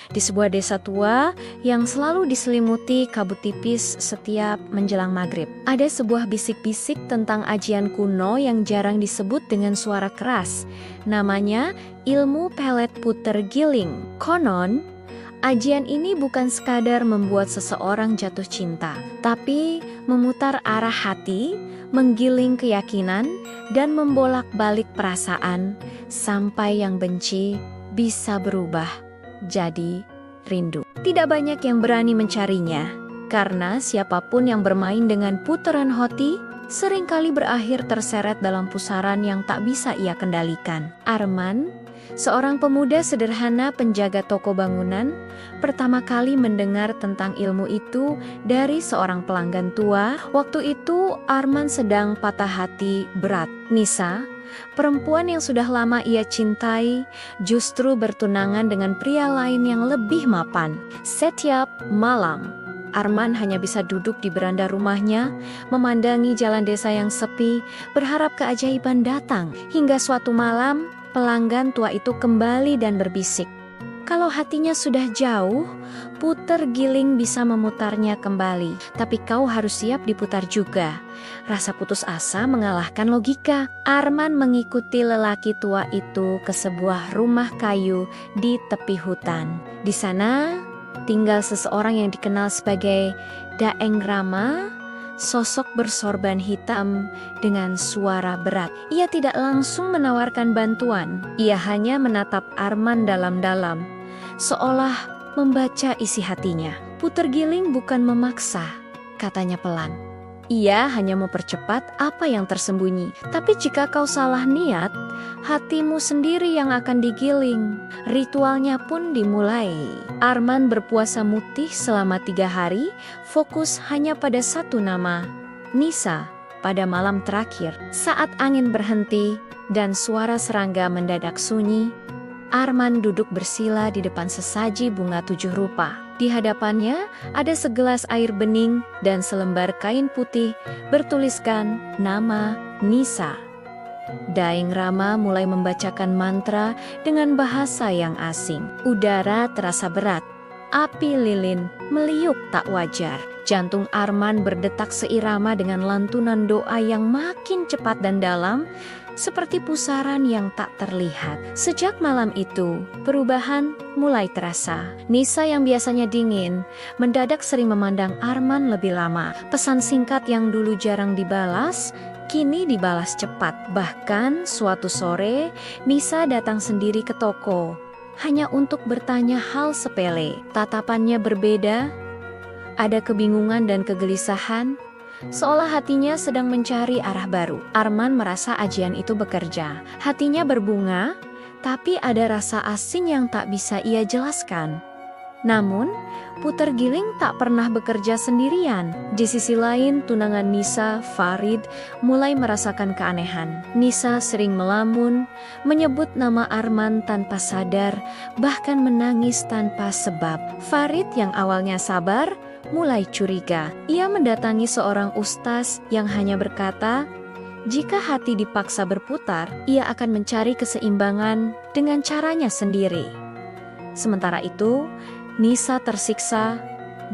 di sebuah desa tua yang selalu diselimuti kabut tipis setiap menjelang maghrib. Ada sebuah bisik-bisik tentang ajian kuno yang jarang disebut dengan suara keras. Namanya ilmu pelet puter giling. Konon, ajian ini bukan sekadar membuat seseorang jatuh cinta, tapi memutar arah hati, menggiling keyakinan, dan membolak-balik perasaan sampai yang benci bisa berubah jadi rindu. Tidak banyak yang berani mencarinya, karena siapapun yang bermain dengan putaran hoti seringkali berakhir terseret dalam pusaran yang tak bisa ia kendalikan. Arman, seorang pemuda sederhana penjaga toko bangunan, pertama kali mendengar tentang ilmu itu dari seorang pelanggan tua. Waktu itu Arman sedang patah hati berat. Nisa, perempuan yang sudah lama ia cintai, justru bertunangan dengan pria lain yang lebih mapan. Setiap malam, Arman hanya bisa duduk di beranda rumahnya, memandangi jalan desa yang sepi, berharap keajaiban datang. Hingga suatu malam, pelanggan tua itu kembali dan berbisik, kalau hatinya sudah jauh, puter giling bisa memutarnya kembali. Tapi kau harus siap diputar juga. Rasa putus asa mengalahkan logika. Arman mengikuti lelaki tua itu ke sebuah rumah kayu di tepi hutan. Di sana tinggal seseorang yang dikenal sebagai Daeng Rama, sosok bersorban hitam dengan suara berat. Ia tidak langsung menawarkan bantuan. Ia hanya menatap Arman dalam-dalam, seolah membaca isi hatinya. Puter giling bukan memaksa, katanya pelan. Ia hanya mempercepat apa yang tersembunyi. Tapi jika kau salah niat, hatimu sendiri yang akan digiling. Ritualnya pun dimulai. Arman berpuasa mutih selama 3 hari, fokus hanya pada satu nama, Nisa. Pada malam terakhir, saat angin berhenti dan suara serangga mendadak sunyi, Arman duduk bersila di depan sesaji bunga 7 rupa. Di hadapannya ada segelas air bening dan selembar kain putih bertuliskan nama Nisa. Daeng Rama mulai membacakan mantra dengan bahasa yang asing. Udara terasa berat. Api lilin meliuk tak wajar. Jantung Arman berdetak seirama dengan lantunan doa yang makin cepat dan dalam, seperti pusaran yang tak terlihat. Sejak malam itu, perubahan mulai terasa. Nisa yang biasanya dingin, mendadak sering memandang Arman lebih lama. Pesan singkat yang dulu jarang dibalas, kini dibalas cepat. Bahkan suatu sore, Nisa datang sendiri ke toko, hanya untuk bertanya hal sepele. Tatapannya berbeda, ada kebingungan dan kegelisahan, seolah hatinya sedang mencari arah baru. Arman merasa ajian itu bekerja. Hatinya berbunga, tapi ada rasa asing yang tak bisa ia jelaskan. Namun, puter giling tak pernah bekerja sendirian. Di sisi lain, tunangan Nisa, Farid, mulai merasakan keanehan. Nisa sering melamun, menyebut nama Arman tanpa sadar, bahkan menangis tanpa sebab. Farid yang awalnya sabar, mulai curiga. Ia mendatangi seorang ustaz yang hanya berkata, jika hati dipaksa berputar, ia akan mencari keseimbangan dengan caranya sendiri. Sementara itu, Nisa tersiksa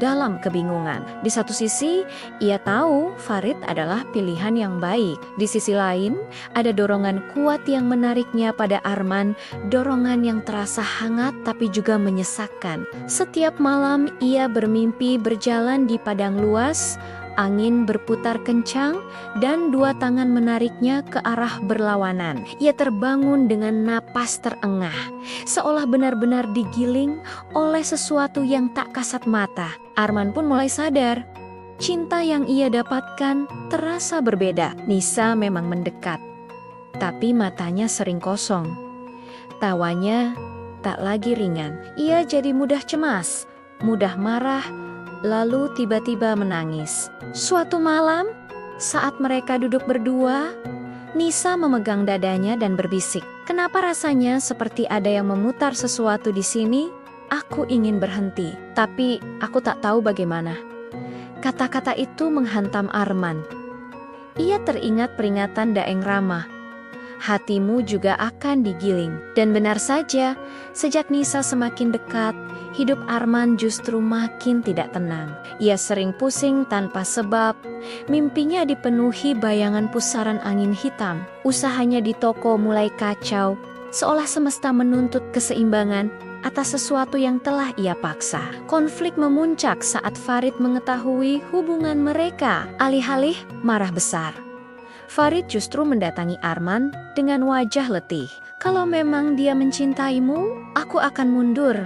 dalam kebingungan. Di satu sisi, ia tahu Farid adalah pilihan yang baik. Di sisi lain, ada dorongan kuat yang menariknya pada Arman, dorongan yang terasa hangat tapi juga menyesakkan. Setiap malam ia bermimpi berjalan di padang luas, angin berputar kencang, dan 2 tangan menariknya ke arah berlawanan. Ia terbangun dengan napas terengah, seolah benar-benar digiling oleh sesuatu yang tak kasat mata. Arman pun mulai sadar, cinta yang ia dapatkan terasa berbeda. Nisa memang mendekat, tapi matanya sering kosong. Tawanya tak lagi ringan. Ia jadi mudah cemas, mudah marah, lalu tiba-tiba menangis. Suatu malam, saat mereka duduk berdua, Nisa memegang dadanya dan berbisik, "Kenapa rasanya seperti ada yang memutar sesuatu di sini? Aku ingin berhenti, tapi aku tak tahu bagaimana." Kata-kata itu menghantam Arman. Ia teringat peringatan Daeng Rama, hatimu juga akan digiling. Dan benar saja, sejak Nisa semakin dekat, hidup Arman justru makin tidak tenang. Ia sering pusing tanpa sebab, mimpinya dipenuhi bayangan pusaran angin hitam. Usahanya di toko mulai kacau, seolah semesta menuntut keseimbangan atas sesuatu yang telah ia paksa. Konflik memuncak saat Farid mengetahui hubungan mereka. Alih-alih marah besar, Farid justru mendatangi Arman dengan wajah letih. "Kalau memang dia mencintaimu, aku akan mundur,"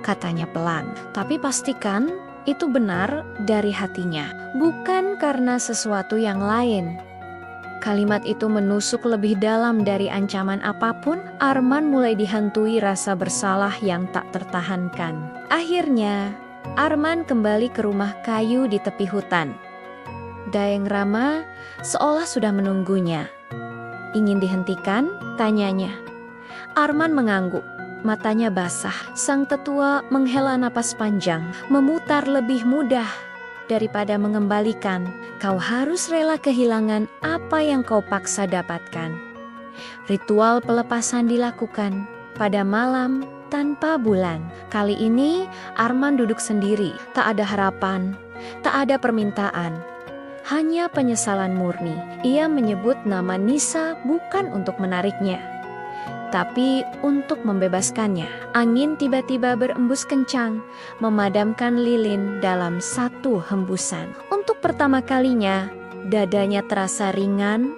katanya pelan. "Tapi pastikan itu benar dari hatinya, bukan karena sesuatu yang lain." Kalimat itu menusuk lebih dalam dari ancaman apapun. Arman mulai dihantui rasa bersalah yang tak tertahankan. Akhirnya, Arman kembali ke rumah kayu di tepi hutan. Daeng Rama seolah sudah menunggunya. "Ingin dihentikan?" tanyanya. Arman mengangguk, matanya basah. Sang tetua menghela napas panjang. "Memutar lebih mudah daripada mengembalikan. Kau harus rela kehilangan apa yang kau paksa dapatkan." Ritual pelepasan dilakukan pada malam tanpa bulan. Kali ini Arman duduk sendiri, tak ada harapan, tak ada permintaan, hanya penyesalan murni. Ia menyebut nama Nisa bukan untuk menariknya, tapi untuk membebaskannya. Angin tiba-tiba berembus kencang, memadamkan lilin dalam satu hembusan. Untuk pertama kalinya, dadanya terasa ringan,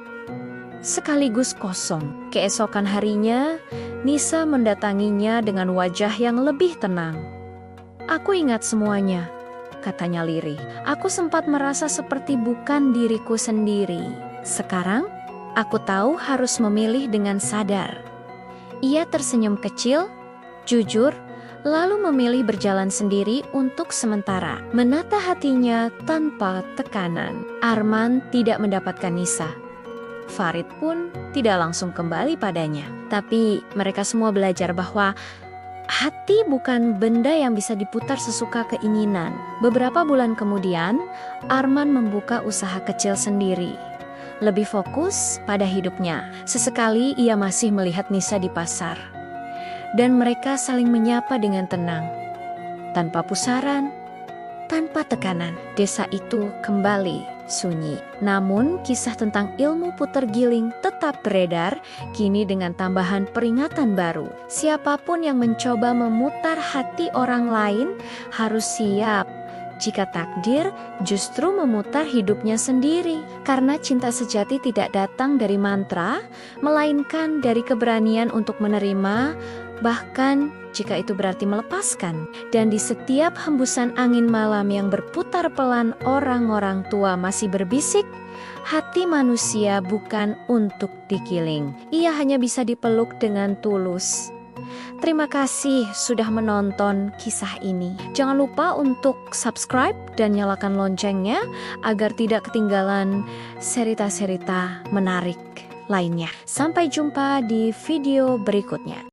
sekaligus kosong. Keesokan harinya, Nisa mendatanginya dengan wajah yang lebih tenang. "Aku ingat semuanya," katanya lirih. "Aku sempat merasa seperti bukan diriku sendiri. Sekarang, aku tahu harus memilih dengan sadar." Ia tersenyum kecil, jujur, lalu memilih berjalan sendiri untuk sementara, menata hatinya tanpa tekanan. Arman tidak mendapatkan Nisa. Farid pun tidak langsung kembali padanya. Tapi mereka semua belajar bahwa hati bukan benda yang bisa diputar sesuka keinginan. Beberapa bulan kemudian, Arman membuka usaha kecil sendiri. Lebih fokus pada hidupnya. Sesekali ia masih melihat Nisa di pasar. Dan mereka saling menyapa dengan tenang. Tanpa pusaran, tanpa tekanan. Desa itu kembali sunyi. Namun kisah tentang ilmu puter giling tetap beredar, kini dengan tambahan peringatan baru. Siapapun yang mencoba memutar hati orang lain harus siap jika takdir justru memutar hidupnya sendiri. Karena cinta sejati tidak datang dari mantra, melainkan dari keberanian untuk menerima, bahkan jika itu berarti melepaskan. Dan di setiap hembusan angin malam yang berputar pelan, orang-orang tua masih berbisik, hati manusia bukan untuk digiling. Ia hanya bisa dipeluk dengan tulus. Terima kasih sudah menonton kisah ini. Jangan lupa untuk subscribe dan nyalakan loncengnya agar tidak ketinggalan cerita-cerita menarik lainnya. Sampai jumpa di video berikutnya.